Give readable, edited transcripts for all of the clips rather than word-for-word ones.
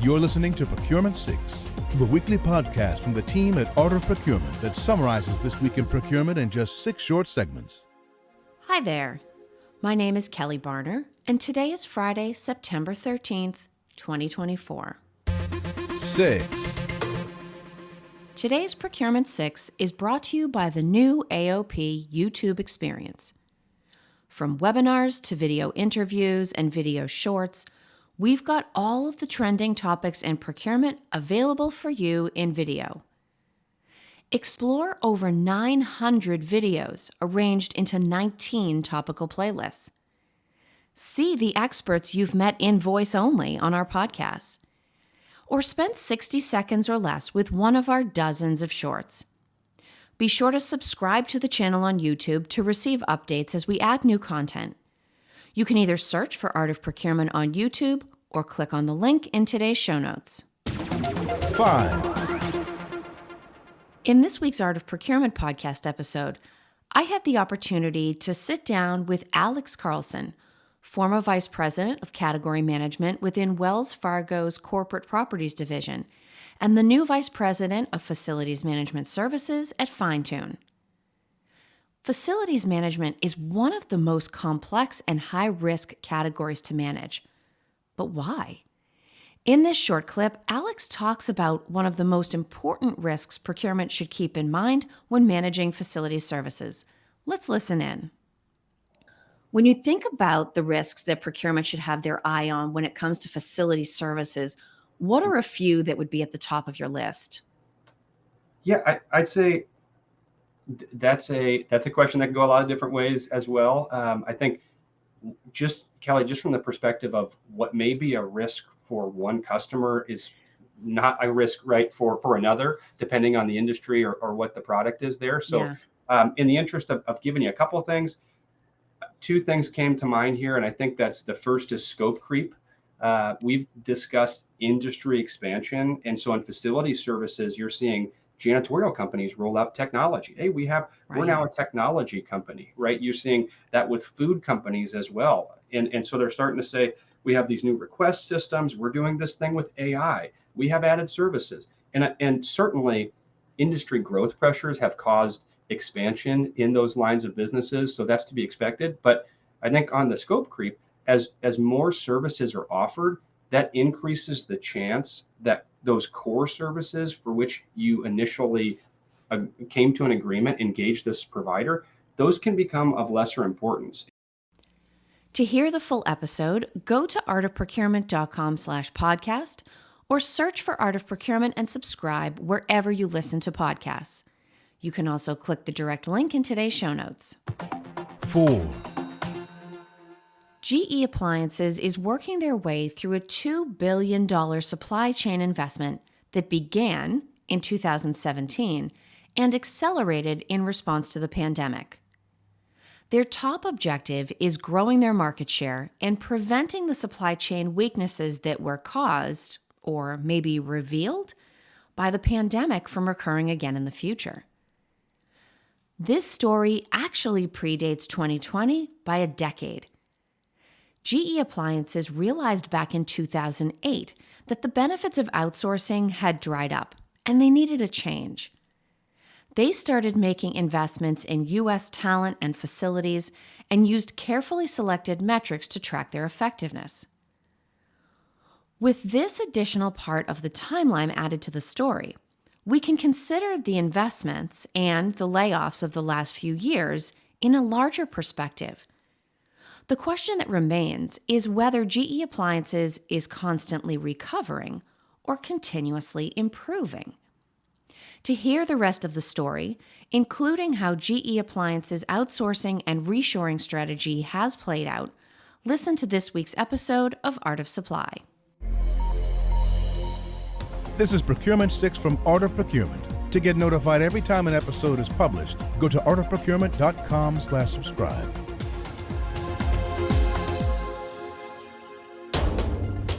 You're listening to Procurement 6, the weekly podcast from the team at Art of Procurement that summarizes this week in procurement in just 6 short segments. Hi there. My name is Kelly Barner, and today is Friday, September 13th, 2024. 6. Today's Procurement 6 is brought to you by the new AOP YouTube experience. From webinars to video interviews and video shorts, we've got all of the trending topics in procurement available for you in video. Explore over 900 videos arranged into 19 topical playlists. See the experts you've met in voice only on our podcasts. Or spend 60 seconds or less with one of our dozens of shorts. Be sure to subscribe to the channel on YouTube to receive updates as we add new content. You can either search for Art of Procurement on YouTube or click on the link in today's show notes. 5. In this week's Art of Procurement podcast episode, I had the opportunity to sit down with Alex Carlson, former Vice President of Category Management within Wells Fargo's Corporate Properties Division, and the new Vice President of Facilities Management Services at Fine-Tune. Facilities management is one of the most complex and high-risk categories to manage. But why? In this short clip, Alex talks about one of the most important risks procurement should keep in mind when managing facility services. Let's listen in. When you think about the risks that procurement should have their eye on when it comes to facility services, what are a few that would be at the top of your list? Yeah, I'd say that's a question that can go a lot of different ways as well. I think Kelly, just from the perspective of what may be a risk for one customer is not a risk, right, for another, depending on the industry or what the product is there. So in the interest of giving you a couple of things, 2 things came to mind here, and I think that's the first is scope creep. We've discussed industry expansion, and so in facility services, you're seeing janitorial companies roll out technology. Hey, we're now a technology company, right? You're seeing that with food companies as well, and so they're starting to say we have these new request systems. We're doing this thing with AI. We have added services, and certainly industry growth pressures have caused expansion in those lines of businesses, so that's to be expected. But I think on the scope creep, as more services are offered, that increases the chance that those core services for which you initially came to an agreement, engaged this provider, those can become of lesser importance. To hear the full episode, go to artofprocurement.com/podcast or search for Art of Procurement and subscribe wherever you listen to podcasts. You can also click the direct link in today's show notes. 4. GE Appliances is working their way through a $2 billion supply chain investment that began in 2017 and accelerated in response to the pandemic. Their top objective is growing their market share and preventing the supply chain weaknesses that were caused, or maybe revealed, by the pandemic from recurring again in the future. This story actually predates 2020 by a decade. GE Appliances realized back in 2008 that the benefits of outsourcing had dried up, and they needed a change. They started making investments in U.S. talent and facilities and used carefully selected metrics to track their effectiveness. With this additional part of the timeline added to the story, we can consider the investments and the layoffs of the last few years in a larger perspective. The question that remains is whether GE Appliances is constantly recovering or continuously improving. To hear the rest of the story, including how GE Appliances' outsourcing and reshoring strategy has played out, listen to this week's episode of Art of Supply. This is Procurement 6 from Art of Procurement. To get notified every time an episode is published, go to artofprocurement.com/subscribe.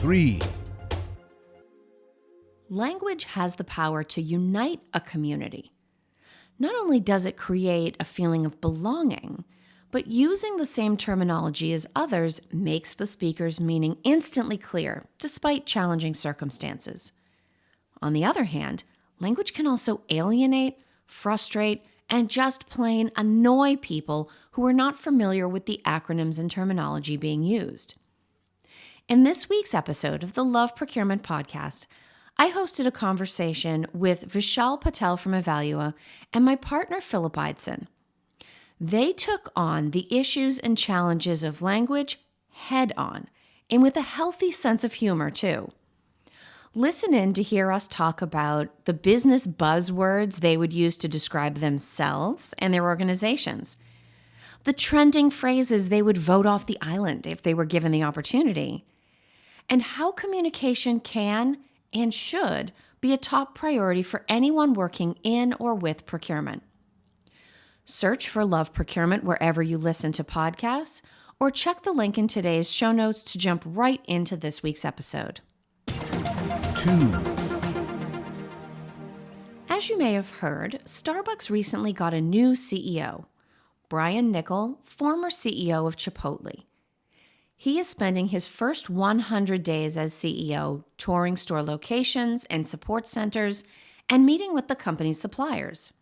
3. Language has the power to unite a community. Not only does it create a feeling of belonging, but using the same terminology as others makes the speaker's meaning instantly clear, despite challenging circumstances. On the other hand, language can also alienate, frustrate, and just plain annoy people who are not familiar with the acronyms and terminology being used. In this week's episode of the Love Procurement Podcast, I hosted a conversation with Vishal Patel from Evalua and my partner Philip Eidson. They took on the issues and challenges of language head on, and with a healthy sense of humor too. Listen in to hear us talk about the business buzzwords they would use to describe themselves and their organizations, the trending phrases they would vote off the island if they were given the opportunity, and how communication can and should be a top priority for anyone working in or with procurement. Search for Love Procurement wherever you listen to podcasts, or check the link in today's show notes to jump right into this week's episode. 2. As you may have heard, Starbucks recently got a new CEO, Brian Niccol, former CEO of Chipotle. He is spending his first 100 days as CEO touring store locations and support centers and meeting with the company's suppliers.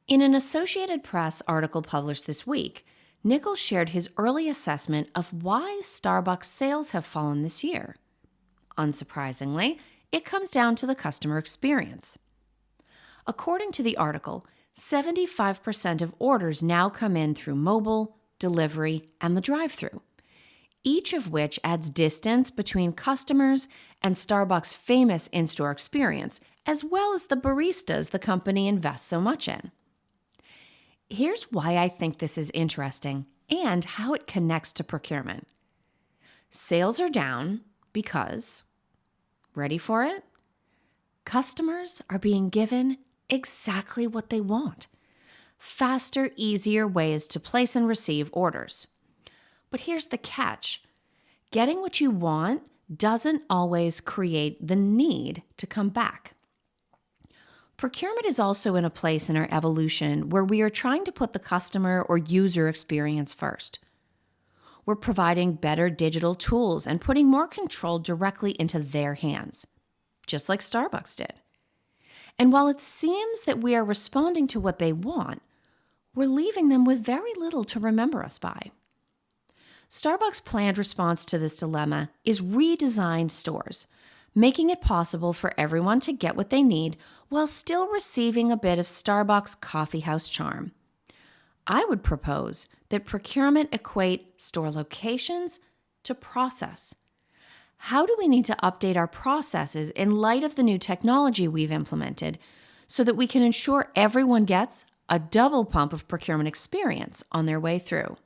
In an Associated Press article published this week, Niccol shared his early assessment of why Starbucks sales have fallen this year. Unsurprisingly, it comes down to the customer experience. According to the article, 75% of orders now come in through mobile, delivery, and the drive-thru, each of which adds distance between customers and Starbucks' famous in-store experience, as well as the baristas the company invests so much in. Here's why I think this is interesting and how it connects to procurement. Sales are down because, ready for it? Customers are being given exactly what they want. Faster, easier ways to place and receive orders. But here's the catch. Getting what you want doesn't always create the need to come back. Procurement is also in a place in our evolution where we are trying to put the customer or user experience first. We're providing better digital tools and putting more control directly into their hands, just like Starbucks did. And while it seems that we are responding to what they want, we're leaving them with very little to remember us by. Starbucks' planned response to this dilemma is redesigned stores, making it possible for everyone to get what they need while still receiving a bit of Starbucks coffee house charm. I would propose that procurement equate store locations to process. How do we need to update our processes in light of the new technology we've implemented so that we can ensure everyone gets a double pump of procurement experience on their way through?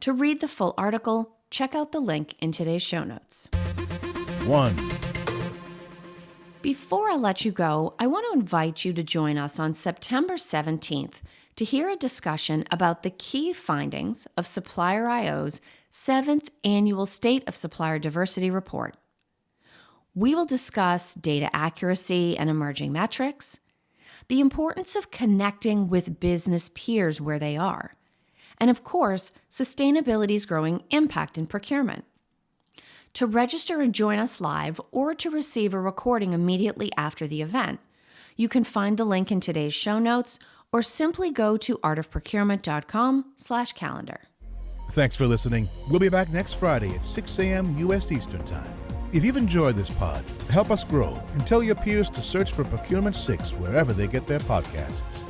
To read the full article, check out the link in today's show notes. 1. Before I let you go, I want to invite you to join us on September 17th to hear a discussion about the key findings of Supplier I/O's 7th Annual State of Supplier Diversity Report. We will discuss data accuracy and emerging metrics, the importance of connecting with business peers where they are, and of course, sustainability's growing impact in procurement. To register and join us live or to receive a recording immediately after the event, you can find the link in today's show notes or simply go to artofprocurement.com/calendar. Thanks for listening. We'll be back next Friday at 6 a.m. U.S. Eastern Time. If you've enjoyed this pod, help us grow and tell your peers to search for Procurement 6 wherever they get their podcasts.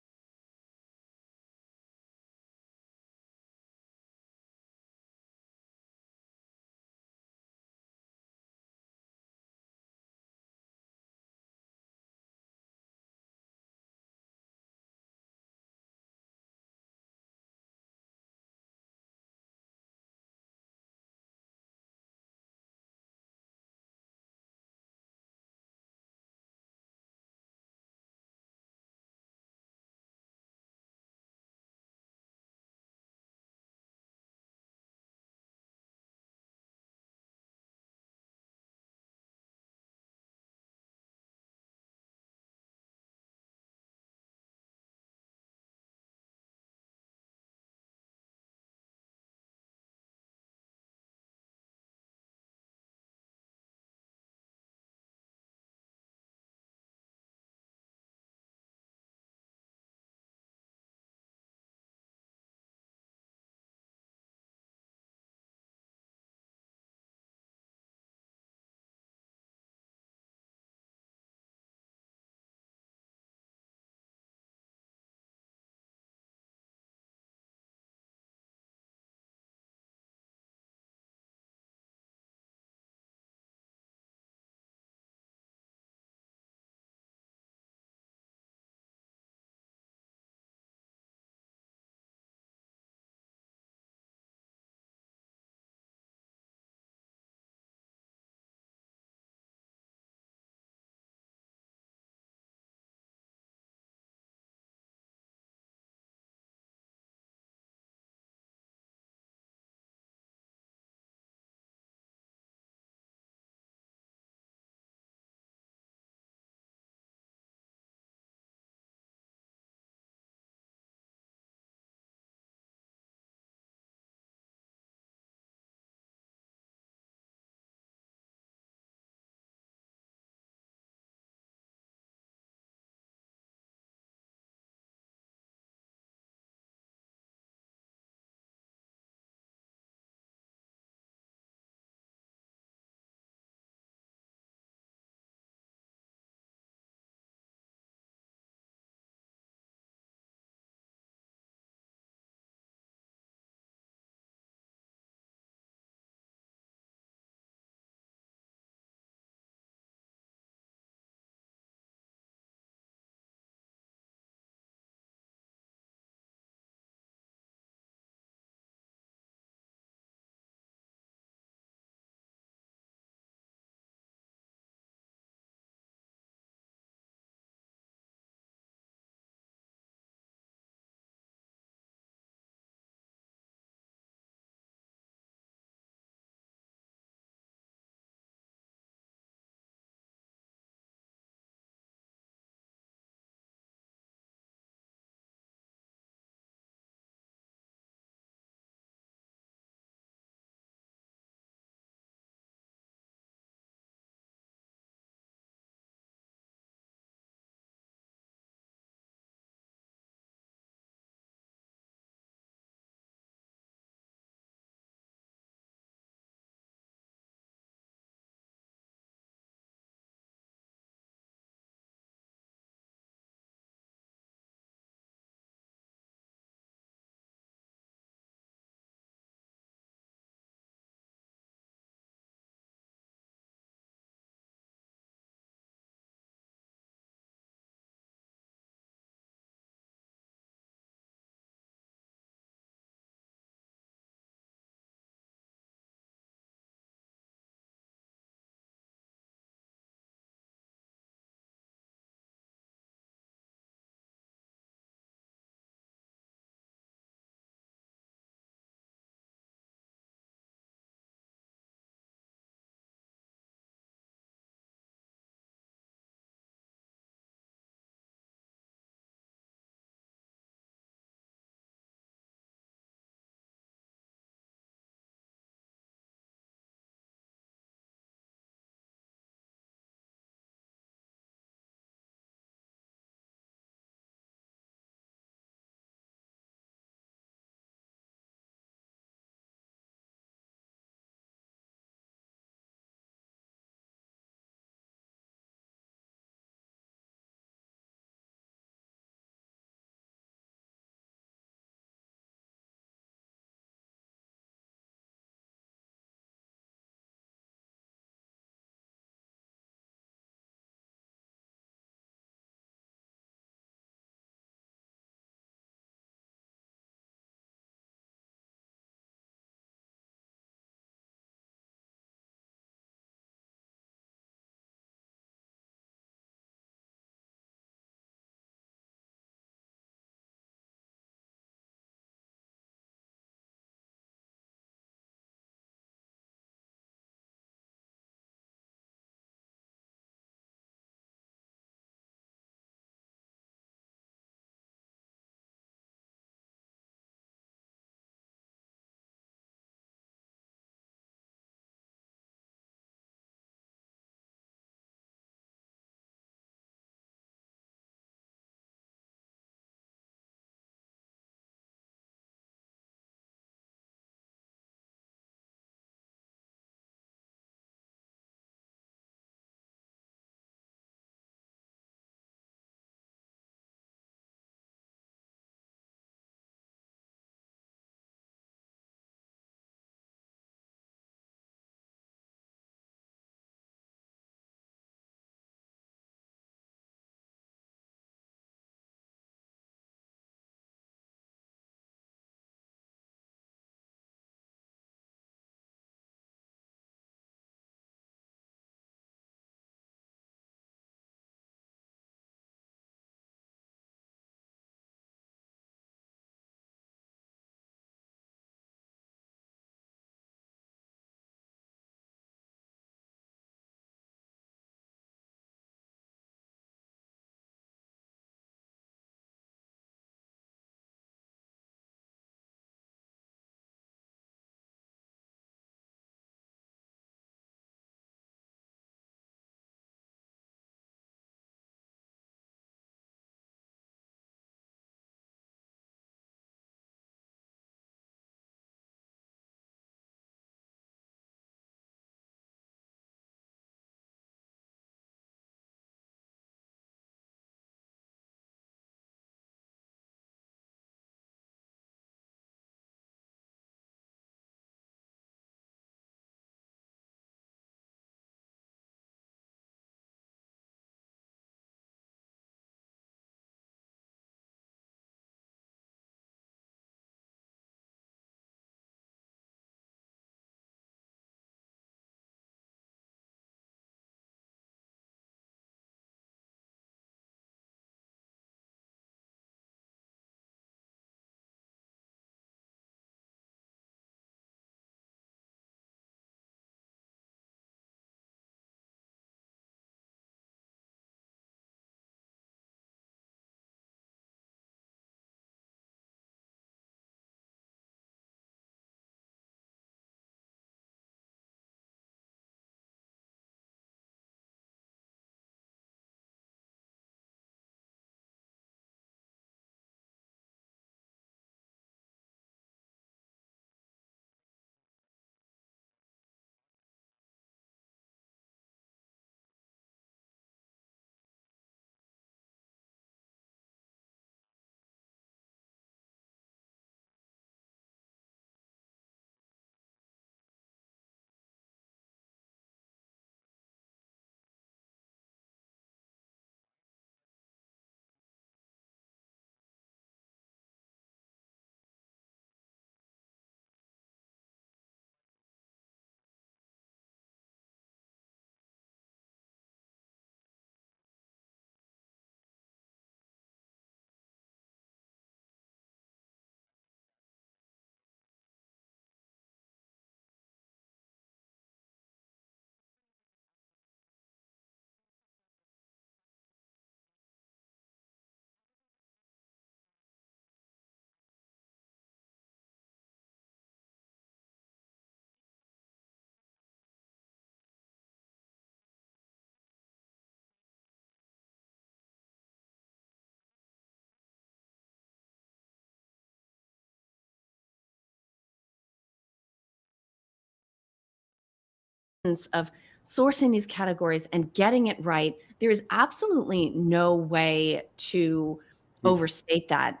of sourcing these categories and getting it right, there is absolutely no way to overstate that.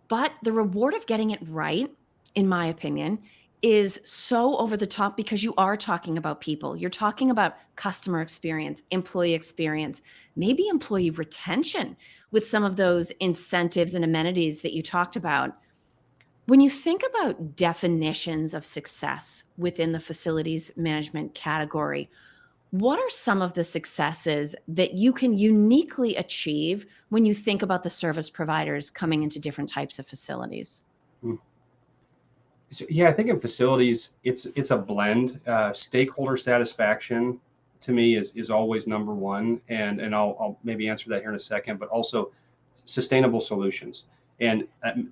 But the reward of getting it right, in my opinion, is so over the top because you are talking about people. You're talking about customer experience, employee experience, maybe employee retention with some of those incentives and amenities that you talked about. When you think about definitions of success within the facilities management category, what are some of the successes that you can uniquely achieve when you think about the service providers coming into different types of facilities? Mm. So, yeah, I think in facilities, it's a blend. Stakeholder satisfaction to me is always number one, and I'll maybe answer that here in a second. But also sustainable solutions, and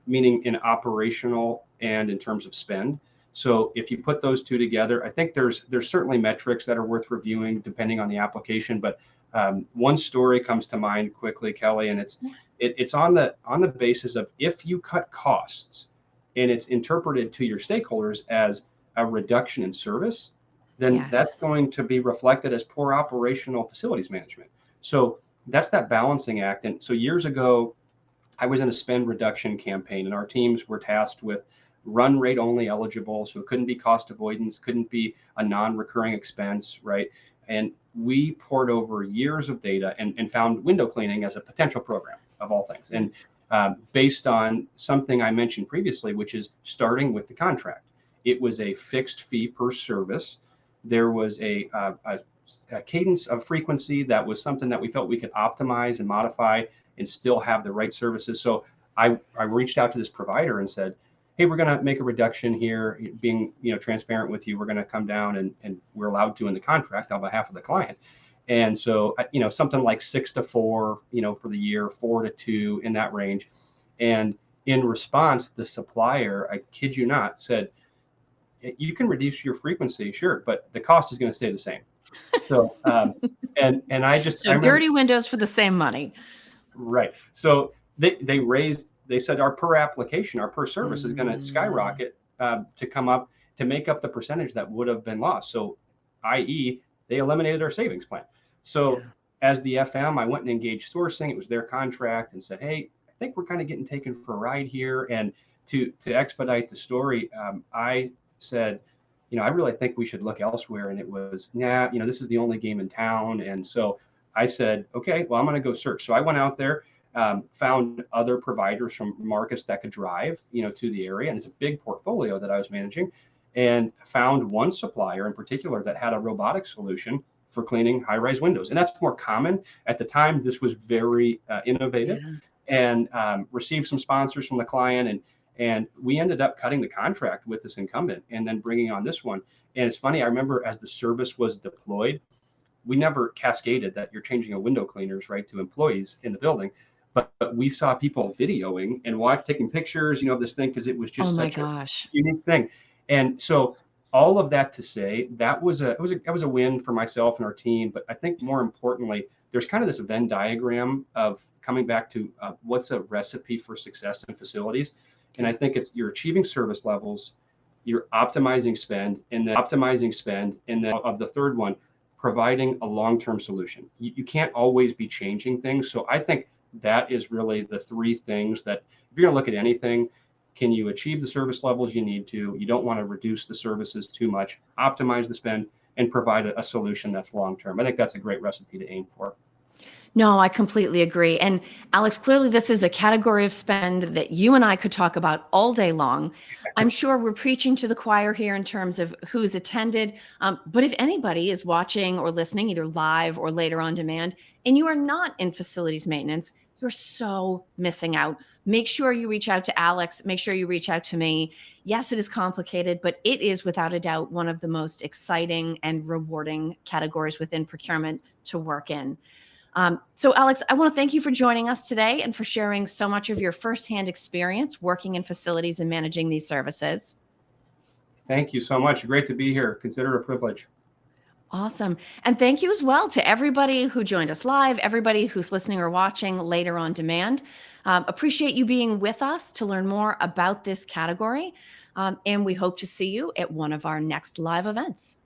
meaning in operational and in terms of spend. So if you put those two together, I think there's certainly metrics that are worth reviewing depending on the application. But one story comes to mind quickly, Kelly, and it's on the basis of if you cut costs and it's interpreted to your stakeholders as a reduction in service, then Yes. that's going to be reflected as poor operational facilities management. So that's that balancing act. And so years ago, I was in a spend reduction campaign, and our teams were tasked with run rate only eligible. So it couldn't be cost avoidance, couldn't be a non-recurring expense, right? And we poured over years of data and found window cleaning as a potential program of all things. And based on something I mentioned previously, which is starting with the contract. It was a fixed fee per service. There was a cadence of frequency that was something that we felt we could optimize and modify and still have the right services. So I reached out to this provider and said, hey, we're going to make a reduction here, being transparent with you. We're going to come down and we're allowed to in the contract on behalf of the client. And so, something like 6 to 4, for the year, 4 to 2 in that range. And in response, the supplier, I kid you not, said, you can reduce your frequency, sure, but the cost is going to stay the same. So, and I remember, dirty windows for the same money. Right. So they said our per application, our per service is going to skyrocket to come up to make up the percentage that would have been lost. So, i.e., they eliminated our savings plan. So as the FM, I went and engaged sourcing. It was their contract, and said, hey, I think we're kind of getting taken for a ride here. And to expedite the story, I said, I really think we should look elsewhere. And it was, this is the only game in town. And so I said, okay, well, I'm going to go search. So I went out there, found other providers from markets that could drive, to the area. And it's a big portfolio that I was managing, and found one supplier in particular that had a robotic solution for cleaning high-rise windows. And that's more common. At the time, this was very innovative, and received some sponsors from the client. And we ended up cutting the contract with this incumbent and then bringing on this one. And it's funny, I remember as the service was deployed, we never cascaded that you're changing a window cleaners, right, to employees in the building. But we saw people videoing and taking pictures, of this thing, because it was just such a unique thing. And so all of that to say, that was a win for myself and our team. But I think more importantly, there's kind of this Venn diagram of coming back to what's a recipe for success in facilities. And I think you're achieving service levels, you're optimizing spend, and then of the third one, providing a long-term solution. You can't always be changing things. So I think that is really the three things that, if you're going to look at anything, can you achieve the service levels you need to? You don't want to reduce the services too much, optimize the spend, and provide a solution that's long-term. I think that's a great recipe to aim for. No, I completely agree. And Alex, clearly this is a category of spend that you and I could talk about all day long. I'm sure we're preaching to the choir here in terms of who's attended. But if anybody is watching or listening, either live or later on demand, and you are not in facilities maintenance, you're so missing out. Make sure you reach out to Alex. Make sure you reach out to me. Yes, it is complicated, but it is without a doubt one of the most exciting and rewarding categories within procurement to work in. So Alex, I want to thank you for joining us today and for sharing so much of your firsthand experience working in facilities and managing these services. Thank you so much. Great to be here. Consider it a privilege. Awesome. And thank you as well to everybody who joined us live, everybody who's listening or watching later on demand. Appreciate you being with us to learn more about this category. And we hope to see you at one of our next live events.